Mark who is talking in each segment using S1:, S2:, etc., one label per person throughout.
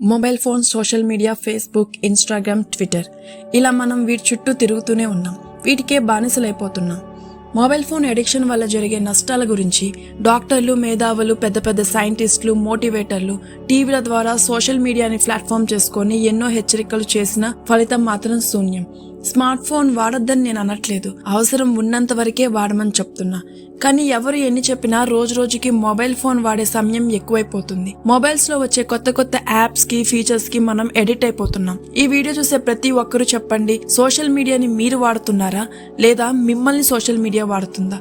S1: Mobile phone, social media, Facebook, Instagram, Twitter ఇలా మనం వీటి చుట్టూ తిరుగుతూనే ఉన్నాం. వీటికే బానిసలైపోతున్నాం. మొబైల్ ఫోన్ అడిక్షన్ వల్ల జరిగే నష్టాల గురించి డాక్టర్లు, మేధావులు, పెద్ద పెద్ద సైంటిస్టులు, మోటివేటర్లు టీవీల ద్వారా సోషల్ మీడియాని ప్లాట్ఫామ్ చేసుకొని ఎన్నో హెచ్చరికలు చేసిన ఫలితం మాత్రం శూన్యం. స్మార్ట్ ఫోన్ వాడొద్దని నేను అనట్లేదు, అవసరం ఉన్నంత వరకే వాడమని చెప్తున్నా. కానీ ఎవరు ఎన్ని చెప్పినా రోజు రోజుకి మొబైల్ ఫోన్ వాడే సమయం ఎక్కువైపోతుంది. మొబైల్స్ లో వచ్చే కొత్త కొత్త యాప్స్ కి, ఫీచర్స్ కి మనం ఎడిట్ అయిపోతున్నాం. ఈ వీడియో చూసే ప్రతి ఒక్కరూ చెప్పండి, సోషల్ మీడియాని మీరు వాడుతున్నారా లేదా మిమ్మల్ని సోషల్ మీడియా వాడుతుందా?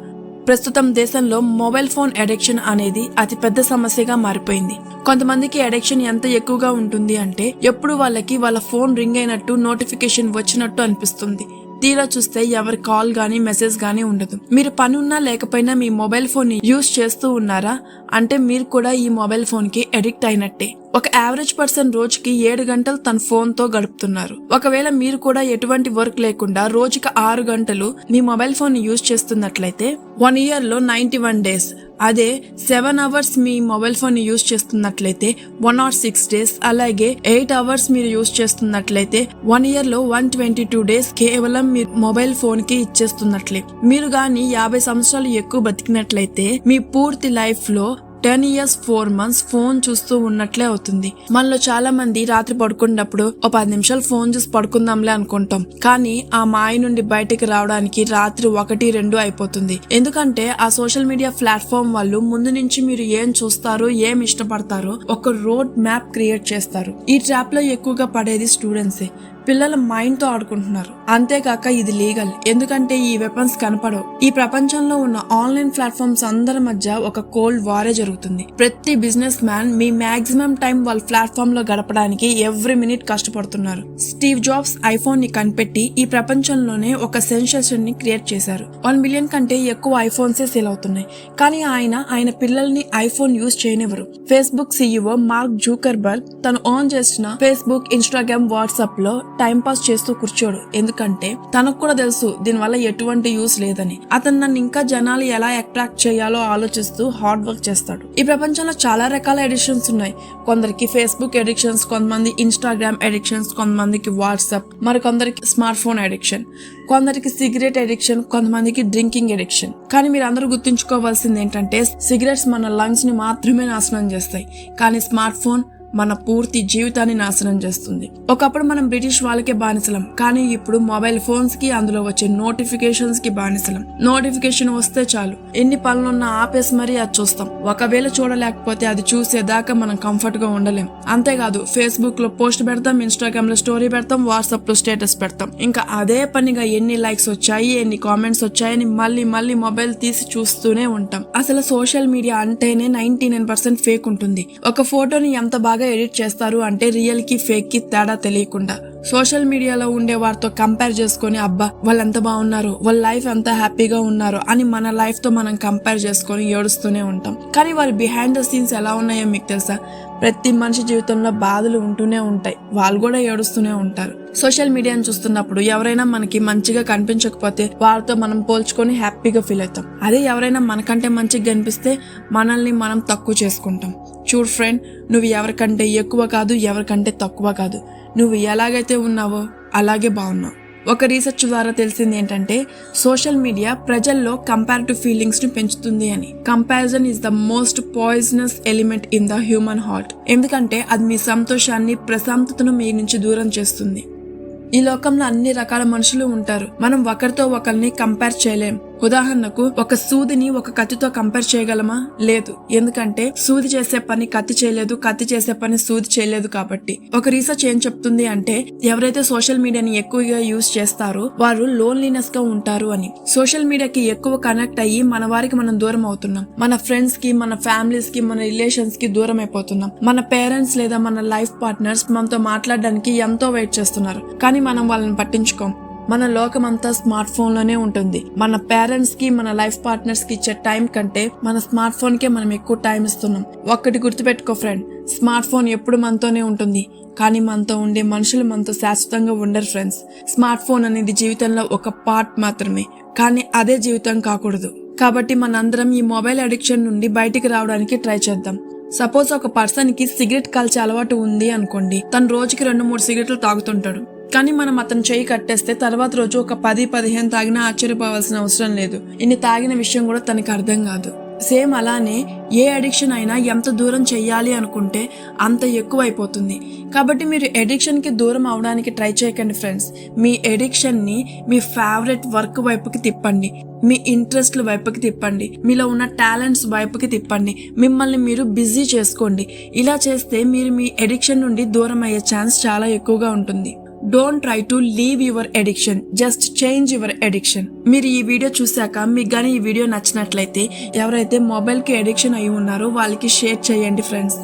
S1: ప్రస్తుతం దేశంలో మొబైల్ ఫోన్ అడిక్షన్ అనేది అతి పెద్ద సమస్యగా మారిపోయింది. కొంతమందికి అడిక్షన్ ఎంత ఎక్కువగా ఉంటుంది అంటే ఎప్పుడు వాళ్ళ ఫోన్ రింగ్ అయినట్టు, నోటిఫికేషన్ వచ్చినట్టు అనిపిస్తుంది. తీరా చూస్తే ఎవరి కాల్ గానీ, మెసేజ్ గానీ ఉండదు. మీరు పని ఉన్నా లేకపోయినా మీ మొబైల్ ఫోన్ ని యూజ్ చేస్తూ ఉన్నారా అంటే మీరు కూడా ఈ మొబైల్ ఫోన్ కి అడిక్ట్ అయినట్టే. ఒక యావరేజ్ పర్సన్ రోజుకి 7 గంటలు తన ఫోన్ తో గడుపుతున్నారు. ఒకవేళ మీరు కూడా ఎటువంటి వర్క్ లేకుండా రోజుకి 6 గంటలు మీ మొబైల్ ఫోన్ ని యూజ్ చేస్తున్నట్లయితే 1 ఇయర్ లో 91 డేస్, అదే 7 అవర్స్ మీ మొబైల్ ఫోన్ ని యూజ్ చేస్తున్నట్లయితే 106 డేస్, అలాగే 8 అవర్స్ మీరు యూజ్ చేస్తున్నట్లయితే 1 ఇయర్ లో 122 డేస్ కేవలం మీ మొబైల్ ఫోన్ కి ఇచ్చేస్తున్నట్లే. మీరు గాని 50 సంవత్సరాలు ఎక్కువ బతికినట్లయితే మీ పూర్తి లైఫ్ లో 10 ఇయర్స్ 4 months ఫోన్ చూస్తూ ఉన్నట్లే అవుతుంది. మనలో చాలా మంది రాత్రి పడుకున్నప్పుడు ఒక 10 నిమిషాలు ఫోన్ చూసి పడుకుందాంలే అనుకుంటాం. కానీ ఆ మాయ నుండి బయటకు రావడానికి రాత్రి 1-2 అయిపోతుంది. ఎందుకంటే ఆ సోషల్ మీడియా ప్లాట్ఫామ్ వాళ్ళు ముందు నుంచి మీరు ఏం చూస్తారో, ఏం ఇష్టపడతారో ఒక రోడ్ మ్యాప్ క్రియేట్ చేస్తారు. ఈ ట్రాప్ లో ఎక్కువగా పడేది స్టూడెంట్సే. పిల్లల మైండ్ తో ఆడుకుంటున్నారు. అంతేకాక ఇది లీగల్, ఎందుకంటే ఈ వెపన్స్ కనపడవు. ఈ ప్రపంచంలో ఉన్న ఆన్లైన్ ప్లాట్ఫామ్స్ అందరి మధ్య ఒక కోల్డ్ వారే జరుగుతుంది. ప్రతి బిజినెస్ మ్యాన్ మీ మాక్సిమం టైం వాళ్ళ ప్లాట్ఫామ్ లో గడపడానికి ఎవ్రీ మినిట్ కష్టపడుతున్నారు. స్టీవ్ జాబ్స్ ఐఫోన్ ని కనిపెట్టి ఈ ప్రపంచంలోనే ఒక సెన్సేషన్ ని క్రియేట్ చేశారు. 1 మిలియన్ కంటే ఎక్కువ ఐఫోన్సే సేల్ అవుతున్నాయి. కానీ ఆయన పిల్లల్ని ఐఫోన్ యూజ్ చేయనివ్వరు. ఫేస్బుక్ CEO మార్క్ జూకర్బర్గ్ తను ఆన్ చేసిన ఫేస్బుక్, ఇన్స్టాగ్రామ్, వాట్సాప్ లో టైం పాస్ చేస్తూ కూర్చోడు. ఎందుకంటే తనకు కూడా తెలుసు దీనివల్ల ఎటువంటి యూస్ లేదని. అతను నన్ను ఇంకా జనాలు ఎలా అట్రాక్ట్ చేయాలో ఆలోచిస్తూ హార్డ్ వర్క్ చేస్తాడు. ఈ ప్రపంచంలో చాలా రకాల ఎడిక్షన్స్ ఉన్నాయి. కొందరికి ఫేస్బుక్ ఎడిక్షన్స్, కొంతమంది ఇన్స్టాగ్రామ్ ఎడిక్షన్స్, కొంతమందికి వాట్సాప్, మరికొందరికి స్మార్ట్ ఫోన్ ఎడిక్షన్, కొందరికి సిగరెట్ ఎడిక్షన్, కొంతమందికి డ్రింకింగ్ ఎడిక్షన్. కానీ మీరు అందరూ గుర్తుంచుకోవాల్సింది ఏంటంటే సిగరెట్స్ మన లంగ్స్ ని మాత్రమే నాశనం చేస్తాయి, కానీ స్మార్ట్ ఫోన్ మన పూర్తి జీవితాన్ని నాశనం చేస్తుంది. ఒకప్పుడు మనం బ్రిటిష్ వాళ్ళకే బానిసలం, కానీ ఇప్పుడు మొబైల్ ఫోన్స్ కి, అందులో వచ్చే నోటిఫికేషన్స్ కి బానిసలం. నోటిఫికేషన్ వస్తే చాలు ఎన్ని పనులున్నా ఆపేసి మరీ అది చూస్తాం. ఒకవేళ చూడలేకపోతే అది చూసేదాకా మనం కంఫర్ట్ గా ఉండలేం. అంతేకాదు ఫేస్బుక్ లో పోస్ట్ పెడతాం, ఇన్స్టాగ్రామ్ లో స్టోరీ పెడతాం, వాట్సాప్ లో స్టేటస్ పెడతాం. ఇంకా అదే పనిగా ఎన్ని లైక్స్ వచ్చాయి, ఎన్ని కామెంట్స్ వచ్చాయని మళ్ళీ మొబైల్ తీసి చూస్తూనే ఉంటాం. అసలు సోషల్ మీడియా అంటేనే 99% ఫేక్ ఉంటుంది. ఒక ఫోటోని ఎంత బాగా ఎడిట్ చేస్తారు అంటే రియల్ కి ఫేక్ కి తేడా తెలియకుండా. సోషల్ మీడియాలో ఉండే వారితో కంపేర్ చేసుకుని అబ్బా వాళ్ళు ఎంత బాగున్నారు, వాళ్ళ లైఫ్ ఎంత హ్యాపీగా ఉన్నారు అని మన లైఫ్ తో మనం కంపేర్ చేసుకుని ఏడుస్తూనే ఉంటాం. కానీ వారి బిహైండ్ ద సీన్స్ ఎలా ఉన్నాయో మీకు తెలుసా? ప్రతి మనిషి జీవితంలో బాధలు ఉంటూనే ఉంటాయి, వాళ్ళు కూడా ఏడుస్తూనే ఉంటారు. సోషల్ మీడియాను చూస్తున్నప్పుడు ఎవరైనా మనకి మంచిగా కనిపించకపోతే వారితో మనం పోల్చుకొని హ్యాపీగా ఫీల్ అవుతాం. అదే ఎవరైనా మనకంటే మంచిగా కనిపిస్తే మనల్ని మనం తక్కువ చేసుకుంటాం. చూడు ఫ్రెండ్, నువ్వు ఎవరికంటే ఎక్కువ కాదు, ఎవరికంటే తక్కువ కాదు. నువ్వు ఎలాగైతే ఉన్నావో అలాగే బాగున్నావు. ఒక రీసెర్చ్ ద్వారా తెలిసింది ఏంటంటే సోషల్ మీడియా ప్రజల్లో కంపారిటివ్ ఫీలింగ్స్ ని పెంచుతుంది అని. Comparison is the most poisonous element in the human heart. ఎందుకంటే అది మీ సంతోషాన్ని, ప్రశాంతతను మీ నుంచి దూరం చేస్తుంది. ఈ లోకంలో అన్ని రకాల మనుషులు ఉంటారు. మనం ఒకరితో ఒకరిని కంపేర్ చేయలేం. ఉదాహరణకు ఒక సూదిని ఒక కత్తితో కంపేర్ చేయగలమా? లేదు. ఎందుకంటే సూది చేసే పని కత్తి చేయలేదు, కత్తి చేసే పని సూది చేయలేదు. కాబట్టి ఒక రీసెర్చ్ ఏం చెప్తుంది అంటే ఎవరైతే సోషల్ మీడియాని ఎక్కువగా యూజ్ చేస్తారో వారు లోన్లీనెస్ గా ఉంటారు అని. సోషల్ మీడియాకి ఎక్కువ కనెక్ట్ అయ్యి మన వారికి మనం దూరం అవుతున్నాం. మన ఫ్రెండ్స్ కి, మన ఫ్యామిలీస్ కి, మన రిలేషన్స్ కి దూరం అయిపోతున్నాం. మన పేరెంట్స్ లేదా మన లైఫ్ పార్ట్నర్స్ మనతో మాట్లాడడానికి ఎంతో వెయిట్ చేస్తున్నారు, కానీ మనం వాళ్ళని పట్టించుకోం. మన లోకమంతా స్మార్ట్ ఫోన్ లోనే ఉంటుంది. మన పేరెంట్స్ కి, మన లైఫ్ పార్ట్నర్స్ కి ఇచ్చే టైం కంటే మన స్మార్ట్ ఫోన్ కే మనం ఎక్కువ టైం ఇస్తున్నాం. ఒక్కటి గుర్తుపెట్టుకో ఫ్రెండ్, స్మార్ట్ ఫోన్ ఎప్పుడు మనతోనే ఉంటుంది, కానీ మనతో ఉండే మనుషులు మనతో శాశ్వతంగా ఉండరు ఫ్రెండ్స్. స్మార్ట్ ఫోన్ అనేది జీవితంలో ఒక పార్ట్ మాత్రమే, కానీ అదే జీవితం కాకూడదు. కాబట్టి మనందరం ఈ మొబైల్ అడిక్షన్ నుండి బయటికి రావడానికి ట్రై చేద్దాం. సపోజ్ ఒక పర్సన్ కి సిగరెట్ కాల్చే అలవాటు ఉంది అనుకోండి, తను రోజుకి 2-3 సిగరెట్లు తాగుతుంటాడు. కానీ మనం అతను చేయి కట్టేస్తే తర్వాత రోజు ఒక 10-15 తాగినా ఆశ్చర్యపోవాల్సిన అవసరం లేదు. ఇన్ని తాగిన విషయం కూడా తనకి అర్థం కాదు. సేమ్ అలానే ఏ అడిక్షన్ అయినా ఎంత దూరం చెయ్యాలి అనుకుంటే అంత ఎక్కువ అయిపోతుంది. కాబట్టి మీరు అడిక్షన్కి దూరం అవడానికి ట్రై చేయకండి ఫ్రెండ్స్. మీ అడిక్షన్ని మీ ఫేవరెట్ వర్క్ వైపుకి తిప్పండి, మీ ఇంట్రెస్ట్ల వైపుకి తిప్పండి, మీలో ఉన్న టాలెంట్స్ వైపుకి తిప్పండి, మిమ్మల్ని మీరు బిజీ చేసుకోండి. ఇలా చేస్తే మీరు మీ అడిక్షన్ నుండి దూరం అయ్యే ఛాన్స్ చాలా ఎక్కువగా ఉంటుంది. Don't try to leave your addiction, just change your addiction. మీరు ఈ వీడియో చూశాక మీకు కానీ ఈ వీడియో నచ్చినట్లయితే ఎవరైతే మొబైల్కి అడిక్షన్ అయి ఉన్నారో వాళ్ళకి షేర్ చేయండి ఫ్రెండ్స్.